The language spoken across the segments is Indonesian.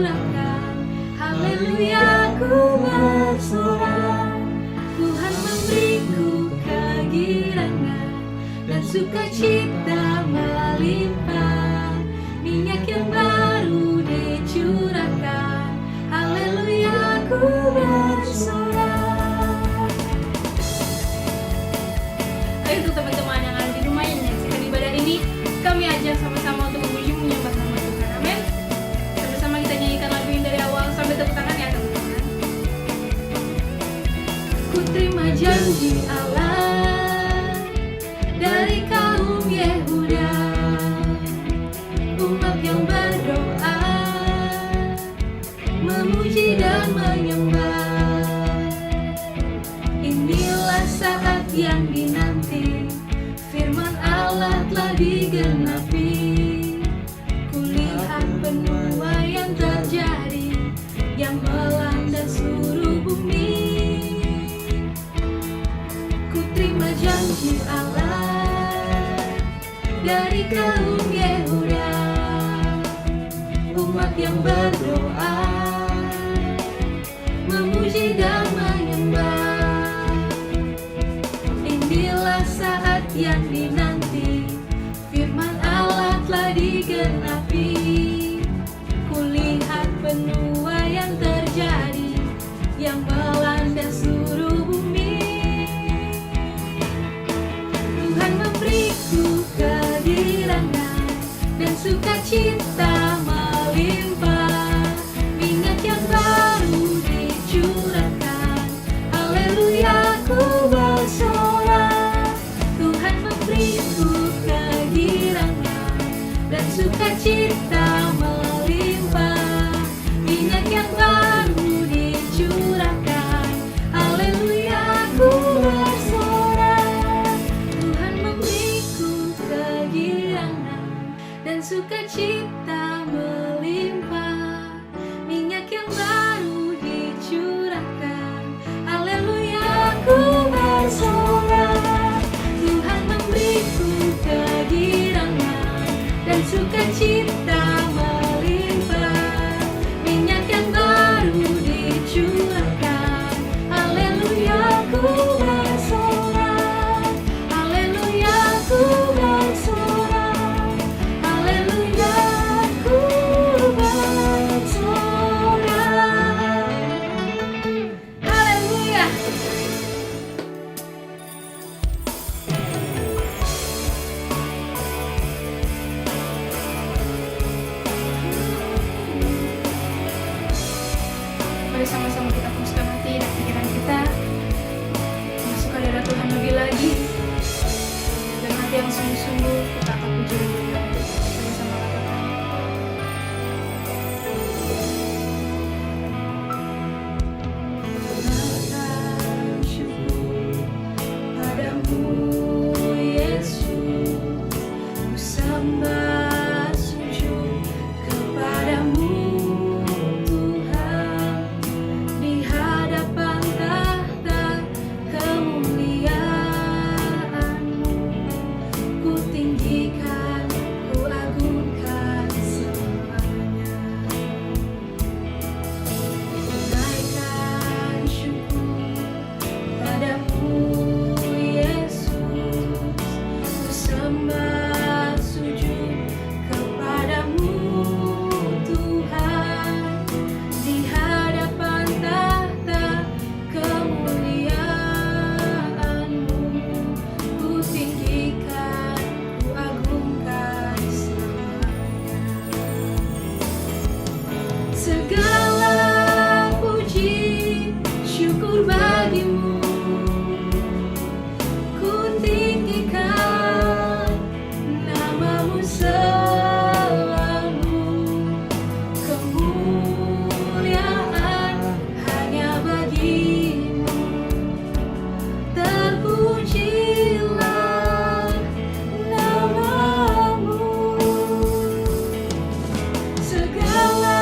dicurahkan. Haleluya, ku bersorak. Tuhan memberiku kegirangan dan sukacita melimpah. Minyak yang baru dicurahkan. Haleluya, ku bersorak. Ayo untuk teman-teman yang ada di rumah yang menyaksikan ibadah ini, kami ajak sama-sama untuk memuji menyembah nama Tuhan. Amin. Sama-sama kita nyanyikan lagu ini dari awal sampai tepuk tangan ya teman-teman. Ku terima janji Allah dari kaum Yehuda, umat yang berdoa, memuji dan menyembah. Inilah saat yang dinanti, firman Allah telah digenapi. Kulihat penuaian terjadi yang melanda seluruh bumi. Ku terima janji Allah dari kaum Yehuda, umat yang berdoa, memuji dan menyembah. Inilah saat yang dinanti, firman Allah telah digenapi. Kulihat penuaian terjadi yang melanda seluruh bumi. Tuhan memberiku kegirangan dan sukacita melimpah. Minyak yang baru dicurahkan. Haleluya, ku bersorak. Tuhan memberiku kegirangan dan sukacita melimpah. Minyak yang baru dicurahkan. Haleluya, ku bersorak. Tuhan memberiku kegirangan dan sukacita melimpah. Minyak yang baru dicurahkan. Haleluya, ku bersorak. Tuhan memberiku kegirangan dan sukacita melimpah. Minyak yang baru dicurahkan. Haleluya, ku bersorak. Haleluya, ku bersorak. Haleluya, ku bersorak. Haleluya. Mari sama-sama kita fokuskan hati dan pikiran kita masuk ke hadirat Tuhan lebih lagi, dan hati yang sungguh-sungguh kita akan puji dan muliakan. Sama-sama katakan, Tuhan syukur padamu Yesus, ku sembah sujud kepadamu Tuhan, di hadapan tahta kemuliaan-Mu. Ku tinggikan, ku agungkan selamanya. Naikkan syukur padamu Yesus, ku sembah sujud kepadamu Tuhan, di hadapan tahta kemuliaan-Mu. Ku tinggikan, ku agungkan selamanya. Segala puji syukur bagimu, ku tinggikan namamu selalu. Kemuliaan hanya bagimu, terpujilah namamu. Segala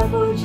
puji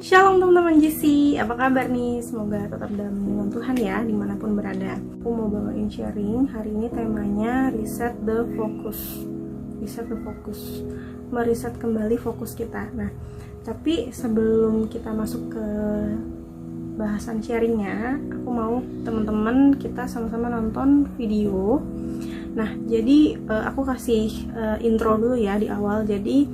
Shalom teman-teman GC, apa kabar nih? Semoga tetap dalam lindungan Tuhan ya, dimanapun berada. Aku mau bawain sharing, hari ini temanya Reset the Focus. Reset the Focus, mereset kembali fokus kita. Nah, tapi sebelum kita masuk ke bahasan sharingnya, aku mau teman-teman kita sama-sama nonton video. Nah, jadi aku kasih intro dulu ya di awal. Jadi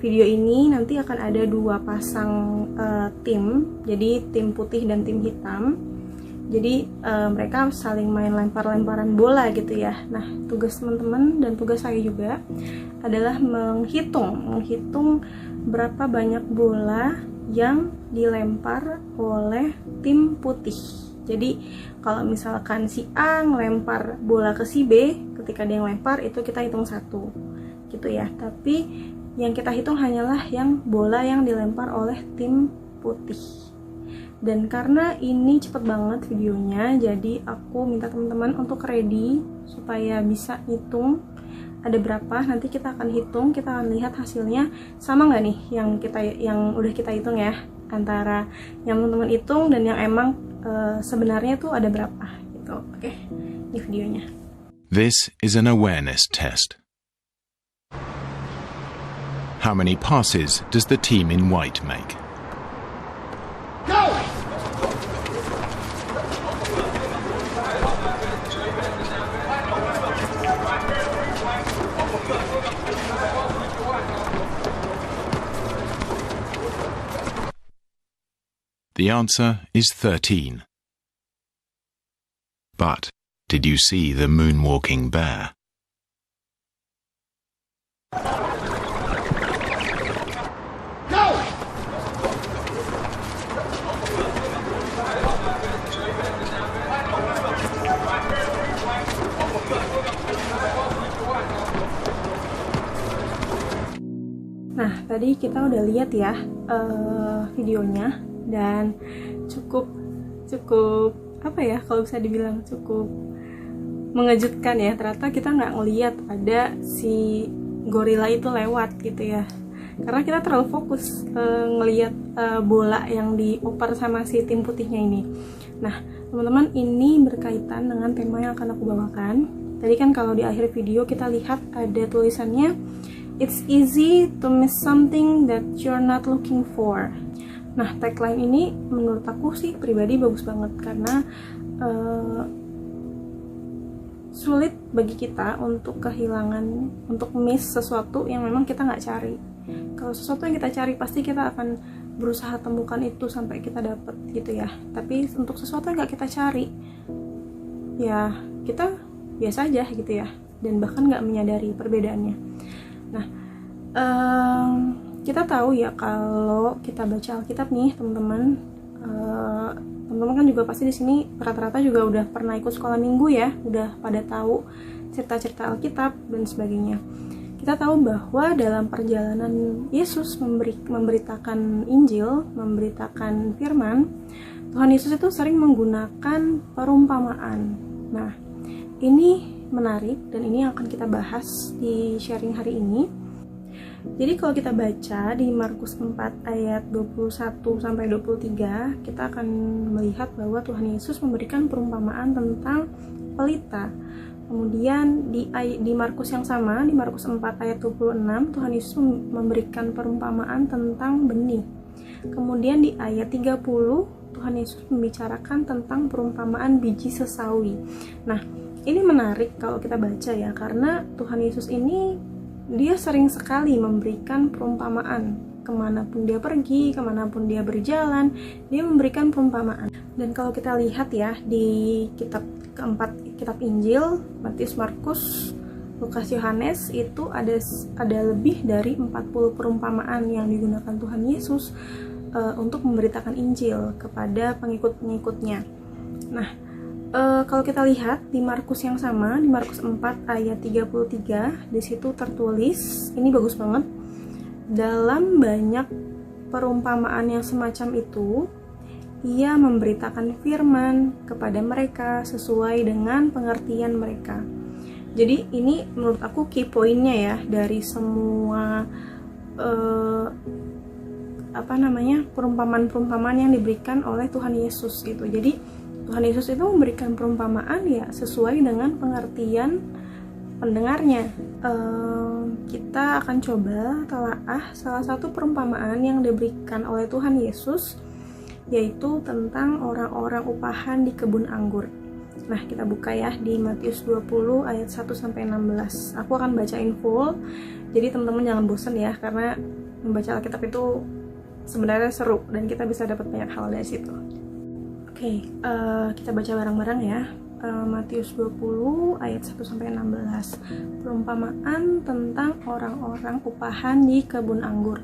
video ini nanti akan ada dua pasang tim, jadi tim putih dan tim hitam. Jadi mereka saling main lempar-lemparan bola gitu ya. Nah, tugas teman-teman dan tugas saya juga adalah menghitung berapa banyak bola yang dilempar oleh tim putih. Jadi kalau misalkan si A ngelempar bola ke si B, ketika dia ngelempar itu kita hitung satu gitu ya. Tapi yang kita hitung hanyalah yang bola yang dilempar oleh tim putih. Dan karena ini cepet banget videonya, jadi aku minta teman-teman untuk ready supaya bisa hitung ada berapa. Nanti kita akan hitung, kita akan lihat hasilnya sama nggak nih yang udah kita hitung ya, antara yang teman-teman hitung dan yang emang sebenarnya tuh ada berapa gitu. Oke, ini videonya. This is an awareness test. How many passes does the team in white make? Go! The answer is 13. But did you see the moonwalking bear? Nah, tadi kita udah lihat ya videonya, dan cukup apa ya, kalau bisa dibilang cukup mengejutkan ya. Ternyata kita nggak ngelihat ada si gorila itu lewat gitu ya, karena kita terlalu fokus ngelihat bola yang dioper sama si tim putihnya ini. Nah, teman-teman, ini berkaitan dengan tema yang akan aku bawakan. Tadi kan kalau di akhir video kita lihat ada tulisannya, "It's easy to miss something that you're not looking for." Nah, tagline ini menurut aku sih pribadi bagus banget, karena sulit bagi kita untuk miss sesuatu yang memang kita nggak cari. Kalau sesuatu yang kita cari, pasti kita akan berusaha temukan itu sampai kita dapet gitu ya. Tapi untuk sesuatu yang nggak kita cari, ya kita biasa aja gitu ya, dan bahkan nggak menyadari perbedaannya. Nah, kita tahu ya kalau kita baca Alkitab nih, teman-teman, teman-teman kan juga pasti di sini rata-rata juga udah pernah ikut sekolah minggu ya, udah pada tahu cerita-cerita Alkitab dan sebagainya. Kita tahu bahwa dalam perjalanan Yesus memberitakan Injil, memberitakan firman, Tuhan Yesus itu sering menggunakan perumpamaan. Nah, ini menarik dan ini akan kita bahas di sharing hari ini. Jadi kalau kita baca di Markus 4 ayat 21 sampai 23, kita akan melihat bahwa Tuhan Yesus memberikan perumpamaan tentang pelita. Kemudian di Markus yang sama, di Markus 4 ayat 26, Tuhan Yesus memberikan perumpamaan tentang benih. Kemudian di ayat 30, Tuhan Yesus membicarakan tentang perumpamaan biji sesawi. Nah, ini menarik kalau kita baca ya, karena Tuhan Yesus ini dia sering sekali memberikan perumpamaan. Kemanapun dia pergi, kemanapun dia berjalan, dia memberikan perumpamaan. Dan kalau kita lihat ya di kitab Injil, Matius, Markus, Lukas, Yohanes, itu ada lebih dari 40 perumpamaan yang digunakan Tuhan Yesus untuk memberitakan Injil kepada pengikut-pengikutnya. Nah, kalau kita lihat di Markus yang sama, di Markus 4 ayat 33, di situ tertulis, ini bagus banget, dalam banyak perumpamaan yang semacam itu, ia memberitakan firman kepada mereka sesuai dengan pengertian mereka. Jadi ini menurut aku key pointnya ya dari semua perumpamaan-perumpamaan yang diberikan oleh Tuhan Yesus gitu. Jadi Tuhan Yesus itu memberikan perumpamaan ya sesuai dengan pengertian pendengarnya. Kita akan coba telaah salah satu perumpamaan yang diberikan oleh Tuhan Yesus, yaitu tentang orang-orang upahan di kebun anggur. Nah, kita buka ya di Matius 20 ayat 1-16. Aku akan bacain full, jadi teman-teman jangan bosan ya, karena membaca Alkitab itu sebenarnya seru dan kita bisa dapat banyak hal dari situ. Oke, kita baca bareng-bareng ya. Matius 20 ayat 1-16. Perumpamaan tentang orang-orang upahan di kebun anggur.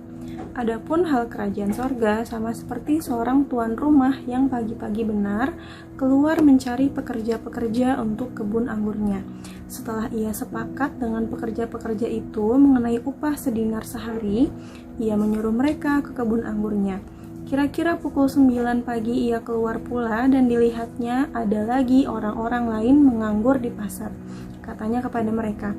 Adapun hal kerajaan sorga sama seperti seorang tuan rumah yang pagi-pagi benar keluar mencari pekerja-pekerja untuk kebun anggurnya. Setelah ia sepakat dengan pekerja-pekerja itu mengenai upah sedinar sehari, ia menyuruh mereka ke kebun anggurnya. Kira-kira pukul 9 pagi ia keluar pula dan dilihatnya ada lagi orang-orang lain menganggur di pasar. Katanya kepada mereka,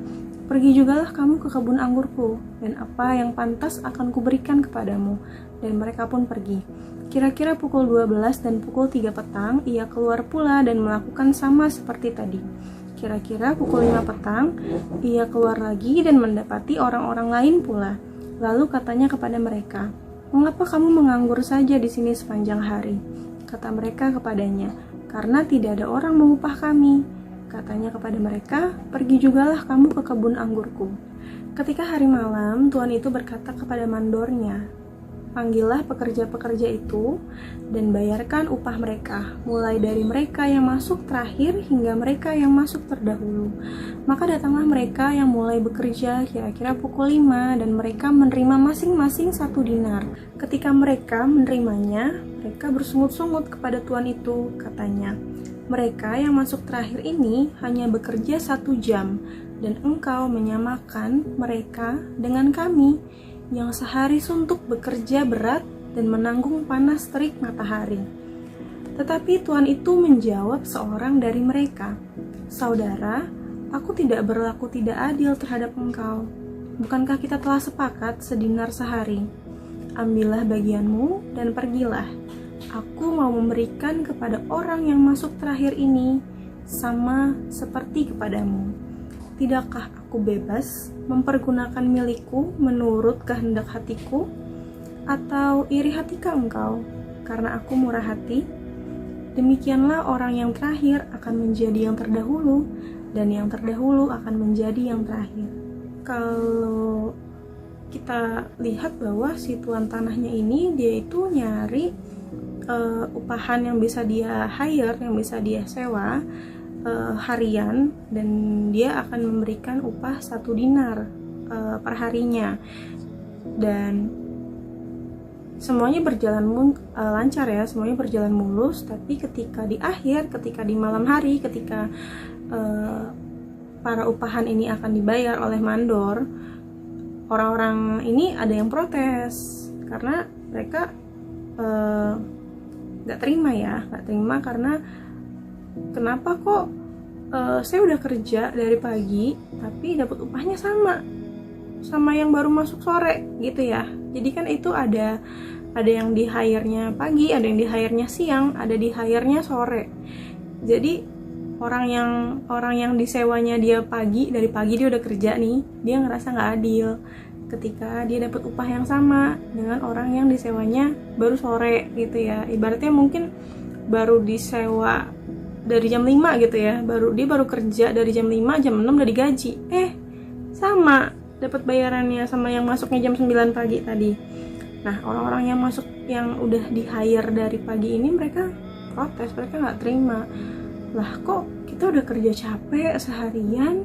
"Pergi jugalah kamu ke kebun anggurku, dan apa yang pantas akan kuberikan kepadamu." Dan mereka pun pergi. Kira-kira pukul 12 dan pukul 3 petang ia keluar pula dan melakukan sama seperti tadi. Kira-kira pukul 5 petang ia keluar lagi dan mendapati orang-orang lain pula. Lalu katanya kepada mereka, "Mengapa kamu menganggur saja di sini sepanjang hari?" Kata mereka kepadanya, "Karena tidak ada orang mengupah kami." Katanya kepada mereka, "Pergi jugalah kamu ke kebun anggurku." Ketika hari malam, tuan itu berkata kepada mandornya, "Panggillah pekerja-pekerja itu dan bayarkan upah mereka, mulai dari mereka yang masuk terakhir hingga mereka yang masuk terdahulu." Maka datanglah mereka yang mulai bekerja kira-kira pukul 5 dan mereka menerima masing-masing 1 dinar. Ketika mereka menerimanya, mereka bersungut-sungut kepada tuan itu, katanya, "Mereka yang masuk terakhir ini hanya bekerja 1 jam, dan engkau menyamakan mereka dengan kami yang sehari suntuk bekerja berat dan menanggung panas terik matahari." Tetapi tuan itu menjawab seorang dari mereka, "Saudara, aku tidak berlaku tidak adil terhadap engkau. Bukankah kita telah sepakat sedinar sehari? Ambillah bagianmu dan pergilah. Aku mau memberikan kepada orang yang masuk terakhir ini sama seperti kepadamu. Tidakkah aku bebas mempergunakan milikku menurut kehendak hatiku? Atau iri hatikah engkau karena aku murah hati? Demikianlah orang yang terakhir akan menjadi yang terdahulu, dan yang terdahulu akan menjadi yang terakhir." Kalau kita lihat bahwa si tuan tanahnya ini, dia itu nyari upahan yang bisa dia hire, yang bisa dia sewa harian, dan dia akan memberikan upah 1 dinar per harinya, dan semuanya berjalan lancar ya, semuanya berjalan mulus. Tapi ketika di akhir, ketika di malam hari, ketika para upahan ini akan dibayar oleh mandor, orang-orang ini ada yang protes karena mereka nggak terima karena kenapa kok saya udah kerja dari pagi tapi dapat upahnya sama yang baru masuk sore gitu ya. Jadi kan itu ada yang di hire-nya pagi, ada yang di hire-nya siang, ada di hire-nya sore. Jadi orang yang disewanya dia pagi, dari pagi dia udah kerja nih, dia ngerasa nggak adil ketika dia dapat upah yang sama dengan orang yang disewanya baru sore gitu ya. Ibaratnya mungkin baru disewa dari jam 5 gitu ya, dia baru kerja dari jam 5, jam 6 udah digaji. Sama dapat bayarannya sama yang masuknya jam 9 pagi tadi. Nah, orang-orang yang masuk yang udah di hire dari pagi ini, mereka protes, mereka nggak terima. Lah, kok kita udah kerja capek seharian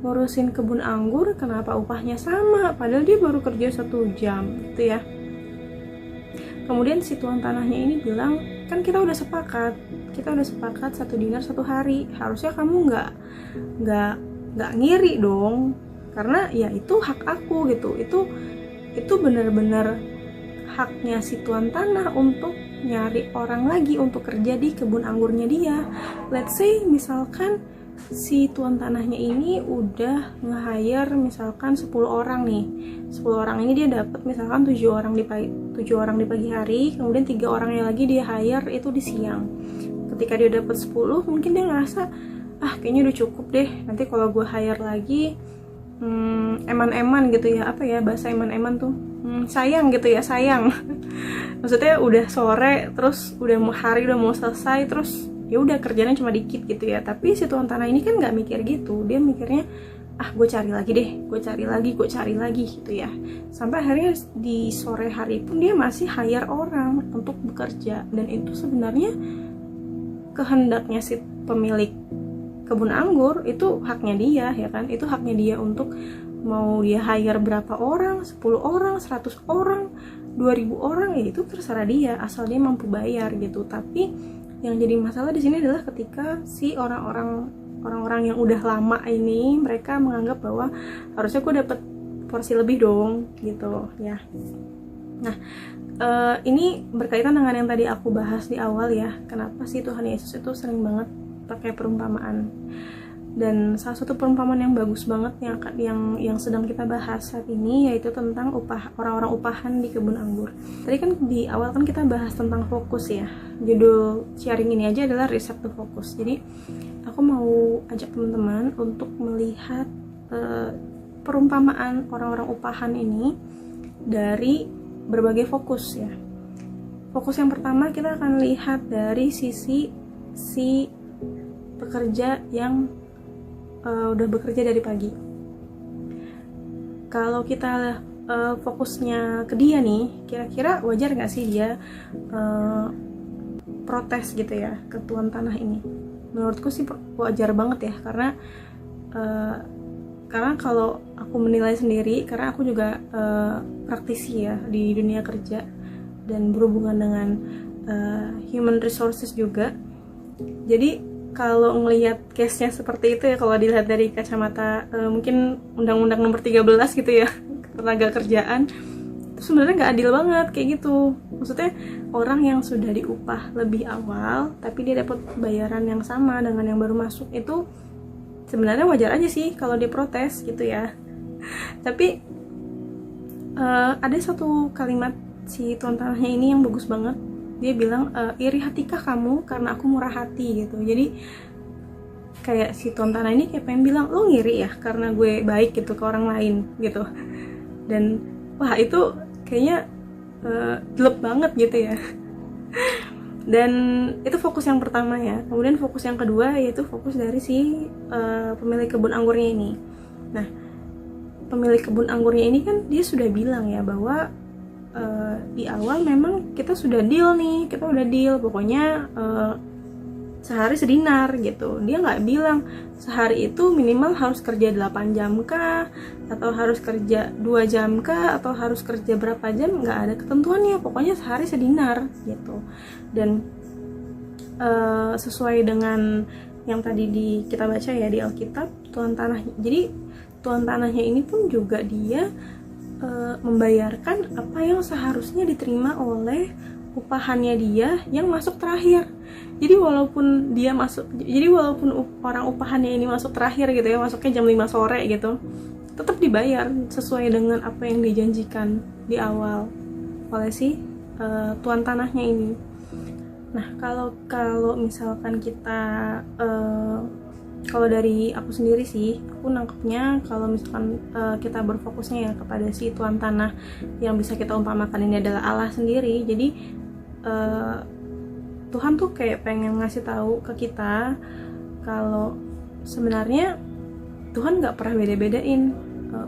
ngurusin kebun anggur, kenapa upahnya sama? Padahal dia baru kerja 1 jam gitu ya. Kemudian si tuan tanahnya ini bilang, "Kan kita udah sepakat 1 dinar 1 hari. Harusnya kamu nggak ngiri dong, karena ya itu hak aku gitu. Itu benar-benar haknya si tuan tanah untuk nyari orang lagi untuk kerja di kebun anggurnya dia. Let's say misalkan si tuan tanahnya ini udah nge-hire misalkan 10 orang nih. 10 orang ini dia dapat misalkan 7 orang di pagi hari, kemudian 3 orangnya lagi dia hire itu di siang. Ketika dia dapat 10, mungkin dia ngerasa kayaknya udah cukup deh. Nanti kalau gue hire lagi eman-eman gitu ya, apa ya bahasa eman-eman tuh, sayang gitu ya, sayang. Maksudnya udah sore, terus hari udah mau selesai, terus ya udah kerjanya cuma dikit gitu ya. Tapi si tuan tanah ini kan nggak mikir gitu, dia mikirnya gue cari lagi deh, gue cari lagi gitu ya. Sampai akhirnya di sore hari pun dia masih hire orang untuk bekerja, dan itu sebenarnya kehendaknya si pemilik kebun anggur, itu haknya dia ya kan, itu haknya dia untuk mau dia hire berapa orang, 10 orang, 100 orang, 2000 orang, ya itu terserah dia, asal dia mampu bayar gitu. Tapi yang jadi masalah di sini adalah ketika si orang-orang yang udah lama ini, mereka menganggap bahwa harusnya gue dapet porsi lebih dong gitu ya. Nah, ini berkaitan dengan yang tadi aku bahas di awal ya, kenapa sih Tuhan Yesus itu sering banget pakai perumpamaan. Dan salah satu perumpamaan yang bagus banget yang sedang kita bahas saat ini yaitu tentang orang-orang upahan di kebun anggur. Tadi kan di awal kan kita bahas tentang fokus ya. Judul sharing ini aja adalah Reset to Focus. Jadi aku mau ajak teman-teman untuk melihat perumpamaan orang-orang upahan ini dari berbagai fokus ya. Fokus yang pertama kita akan lihat dari sisi si pekerja yang udah bekerja dari pagi. Kalau kita fokusnya ke dia nih, kira-kira wajar nggak sih dia protes gitu ya ke tuan tanah ini? Menurutku sih wajar banget ya, karena kalau aku menilai sendiri, karena aku juga praktisi ya di dunia kerja dan berhubungan dengan human resources juga. Jadi kalau ngelihat case-nya seperti itu ya, kalau dilihat dari kacamata mungkin Undang-Undang nomor 13 gitu ya, tenaga kerjaan, itu sebenarnya nggak adil banget kayak gitu. Maksudnya orang yang sudah diupah lebih awal tapi dia dapat bayaran yang sama dengan yang baru masuk, itu sebenarnya wajar aja sih kalau dia protes gitu ya. Tapi ada satu kalimat si tuan tanahnya ini yang bagus banget. Dia bilang, iri hatikah kamu karena aku murah hati gitu. Jadi kayak si tuan tanah ini kayak pengen bilang, lo ngiri ya karena gue baik gitu ke orang lain gitu. Dan wah itu kayaknya jelek banget gitu ya. Dan itu fokus yang pertama ya. Kemudian fokus yang kedua yaitu fokus dari si pemilik kebun anggurnya ini. Nah, pemilik kebun anggurnya ini kan dia sudah bilang ya bahwa di awal memang kita sudah deal nih, kita udah deal pokoknya sehari sedinar gitu. Dia nggak bilang sehari itu minimal harus kerja 8 jam kah, atau harus kerja 2 jam kah, atau harus kerja berapa jam, nggak ada ketentuannya, pokoknya sehari sedinar gitu. Dan sesuai dengan yang tadi kita baca ya di Alkitab, tuan tanah, jadi tuan tanahnya ini pun juga dia membayarkan apa yang seharusnya diterima oleh upahannya dia yang masuk terakhir. Jadi walaupun orang upahannya ini masuk terakhir gitu ya, masuknya jam 5 sore gitu, tetap dibayar sesuai dengan apa yang dijanjikan di awal oleh si tuan tanahnya ini. Nah, kalau misalkan kita kalau dari aku sendiri sih, aku nangkepnya kalau misalkan kita berfokusnya ya kepada si tuan tanah yang bisa kita umpamakan ini adalah Allah sendiri. Jadi Tuhan tuh kayak pengen ngasih tahu ke kita kalau sebenarnya Tuhan nggak pernah beda-bedain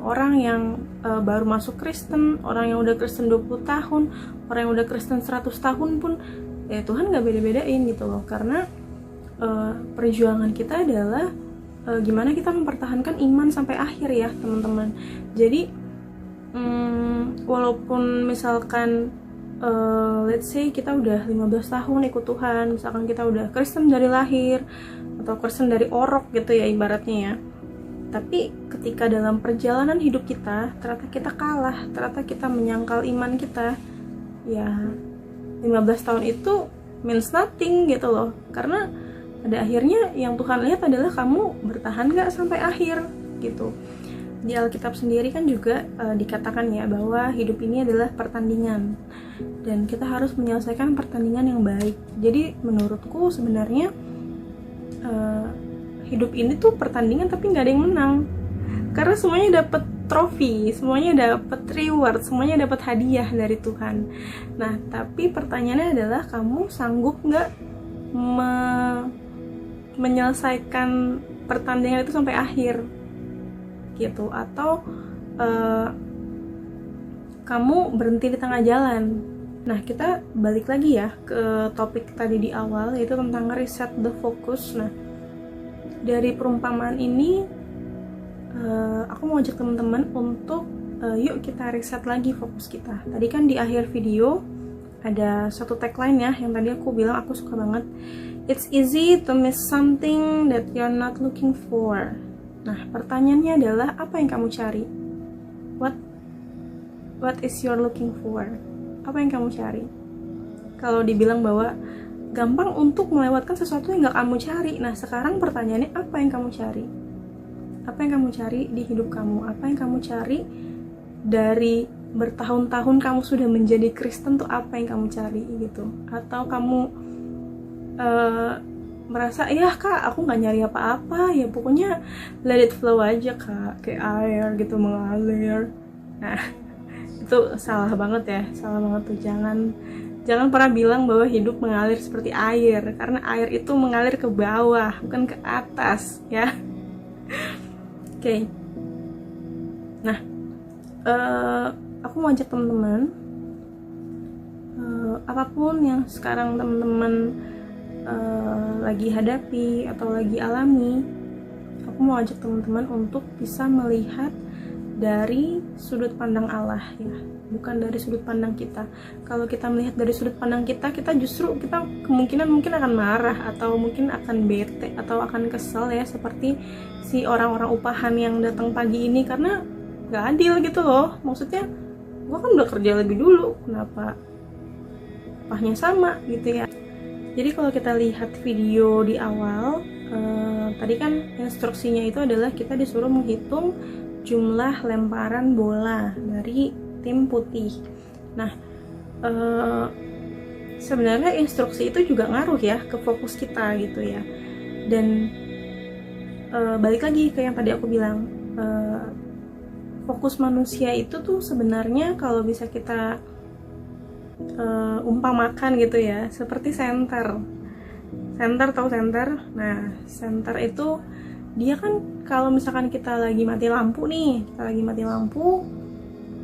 orang yang baru masuk Kristen, orang yang udah Kristen 20 tahun, orang yang udah Kristen 100 tahun pun ya Tuhan nggak beda-bedain gitu loh. Karena perjuangan kita adalah gimana kita mempertahankan iman sampai akhir ya teman-teman. Jadi walaupun misalkan let's say kita udah 15 tahun ikut Tuhan, misalkan kita udah Kristen dari lahir atau Kristen dari orok gitu ya ibaratnya ya, tapi ketika dalam perjalanan hidup kita ternyata kita kalah, ternyata kita menyangkal iman kita, ya 15 tahun itu means nothing gitu loh. Karena pada akhirnya yang Tuhan lihat adalah kamu bertahan gak sampai akhir gitu. Di Alkitab sendiri kan juga dikatakan ya bahwa hidup ini adalah pertandingan dan kita harus menyelesaikan pertandingan yang baik. Jadi menurutku sebenarnya hidup ini tuh pertandingan tapi nggak ada yang menang, karena semuanya dapat trofi, semuanya dapat reward, semuanya dapat hadiah dari Tuhan. Nah tapi pertanyaannya adalah kamu sanggup nggak menyelesaikan pertandingan itu sampai akhir gitu, atau kamu berhenti di tengah jalan. Nah kita balik lagi ya ke topik tadi di awal, yaitu tentang reset the focus. Nah dari perumpamaan ini aku mau ajak teman-teman untuk yuk kita reset lagi fokus kita. Tadi kan di akhir video ada satu tagline ya yang tadi aku bilang aku suka banget. It's easy to miss something that you're not looking for. Nah, pertanyaannya adalah apa yang kamu cari? What is you're looking for? Apa yang kamu cari? Kalau dibilang bahwa gampang untuk melewatkan sesuatu yang gak kamu cari. Nah, sekarang pertanyaannya apa yang kamu cari? Apa yang kamu cari di hidup kamu? Apa yang kamu cari dari bertahun-tahun kamu sudah menjadi Kristen tuh, apa yang kamu cari gitu? Atau kamu merasa ya kak aku nggak nyari apa-apa, ya pokoknya let it flow aja kak, kayak air gitu mengalir. Nah itu salah banget ya, salah banget tuh. Jangan pernah bilang bahwa hidup mengalir seperti air, karena air itu mengalir ke bawah bukan ke atas ya. Oke. Nah aku mau ajak teman-teman apapun yang sekarang teman-teman lagi hadapi atau lagi alami, aku mau ajak teman-teman untuk bisa melihat dari sudut pandang Allah ya, bukan dari sudut pandang kita. Kalau kita melihat dari sudut pandang kita justru kita kemungkinan mungkin akan marah atau mungkin akan bete atau akan kesel ya, seperti si orang-orang upahan yang datang pagi ini, karena nggak adil gitu loh. Maksudnya gue kan udah kerja lebih dulu, kenapa upahnya sama gitu ya. Jadi kalau kita lihat video di awal, tadi kan instruksinya itu adalah kita disuruh menghitung jumlah lemparan bola dari tim putih. Nah, sebenarnya instruksi itu juga ngaruh ya ke fokus kita gitu ya. Dan balik lagi ke yang tadi aku bilang, fokus manusia itu tuh sebenarnya kalau bisa kita umpamakan gitu ya, seperti senter. Tahu senter? Nah, senter itu dia kan kalau misalkan kita lagi mati lampu nih,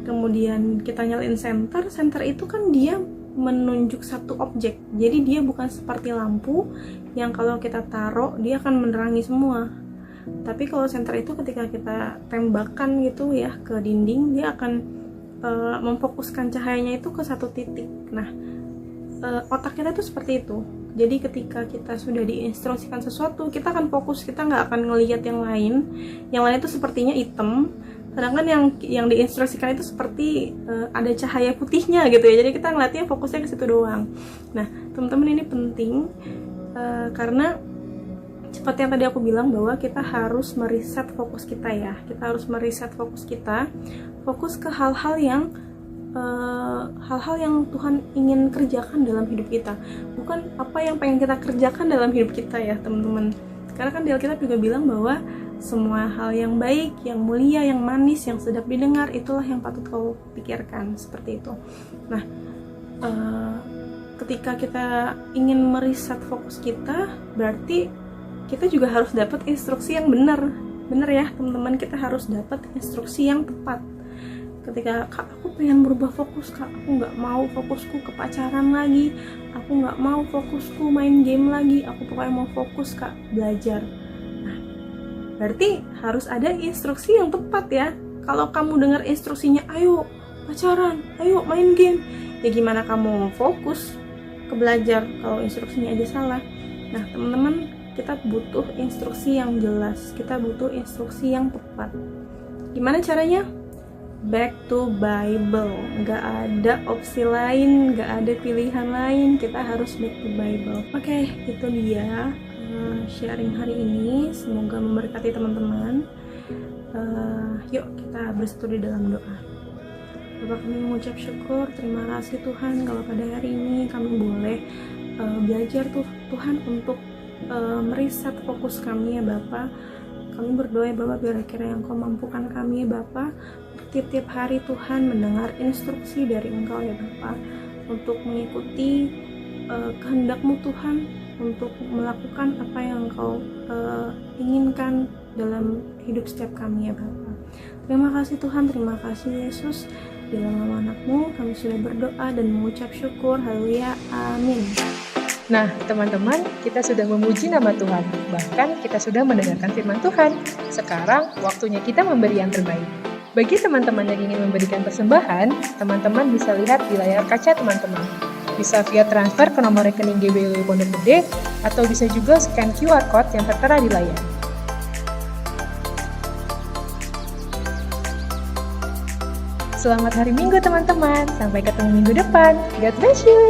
kemudian kita nyalain senter itu kan dia menunjuk satu objek. Jadi dia bukan seperti lampu yang kalau kita taruh dia akan menerangi semua. Tapi kalau senter itu ketika kita tembakan gitu ya ke dinding, dia akan memfokuskan cahayanya itu ke satu titik. Nah, otak kita itu seperti itu. Jadi ketika kita sudah diinstruksikan sesuatu, kita akan fokus, kita nggak akan ngelihat yang lain. Yang lain itu sepertinya hitam, sedangkan yang diinstruksikan itu seperti ada cahaya putihnya gitu ya. Jadi kita ngeliatnya fokusnya ke situ doang. Nah, teman-teman ini penting karena seperti yang tadi aku bilang bahwa kita harus meriset fokus kita ya. Kita harus meriset fokus kita, fokus ke hal-hal yang Tuhan ingin kerjakan dalam hidup kita, bukan apa yang pengen kita kerjakan dalam hidup kita ya teman-teman. Karena kan di Alkitab juga bilang bahwa semua hal yang baik, yang mulia, yang manis, yang sedap didengar, itulah yang patut kau pikirkan, seperti itu. Nah, ketika kita ingin meriset fokus kita, berarti kita juga harus dapat instruksi yang benar ya teman-teman. Kita harus dapat instruksi yang tepat. Ketika kak aku pengen berubah fokus, kak aku nggak mau fokusku ke pacaran lagi, aku nggak mau fokusku main game lagi, aku pokoknya mau fokus kak belajar. Nah, berarti harus ada instruksi yang tepat ya. Kalau kamu dengar instruksinya ayo pacaran, ayo main game, ya gimana kamu mau fokus ke belajar kalau instruksinya aja salah. Nah teman-teman, kita butuh instruksi yang jelas, kita butuh instruksi yang tepat. Gimana caranya? Back to Bible. Nggak ada opsi lain, nggak ada pilihan lain, kita harus back to Bible. Oke, itu dia sharing hari ini. Semoga memberkati teman-teman. Yuk kita bersatu di dalam doa. Bapak, kami mengucap syukur, terima kasih Tuhan kalau pada hari ini kami boleh belajar Tuhan untuk meriset fokus kami ya Bapak. Kami berdoa ya Bapak, biar kiranya Engkau mampukan kami ya Bapak tiap-tiap hari Tuhan mendengar instruksi dari Engkau ya Bapak, untuk mengikuti kehendak-Mu Tuhan, untuk melakukan apa yang Engkau inginkan dalam hidup setiap kami ya Bapak. Terima kasih Tuhan, terima kasih Yesus. Di dalam nama anak-Mu kami sudah berdoa dan mengucap syukur. Haleluya, amin. Nah, teman-teman, kita sudah memuji nama Tuhan. Bahkan kita sudah mendengarkan firman Tuhan. Sekarang waktunya kita memberi yang terbaik. Bagi teman-teman yang ingin memberikan persembahan, teman-teman bisa lihat di layar kaca teman-teman. Bisa via transfer ke nomor rekening GBW Pondok Gede, atau bisa juga scan QR Code yang tertera di layar. Selamat hari Minggu teman-teman. Sampai ketemu minggu depan. God bless you.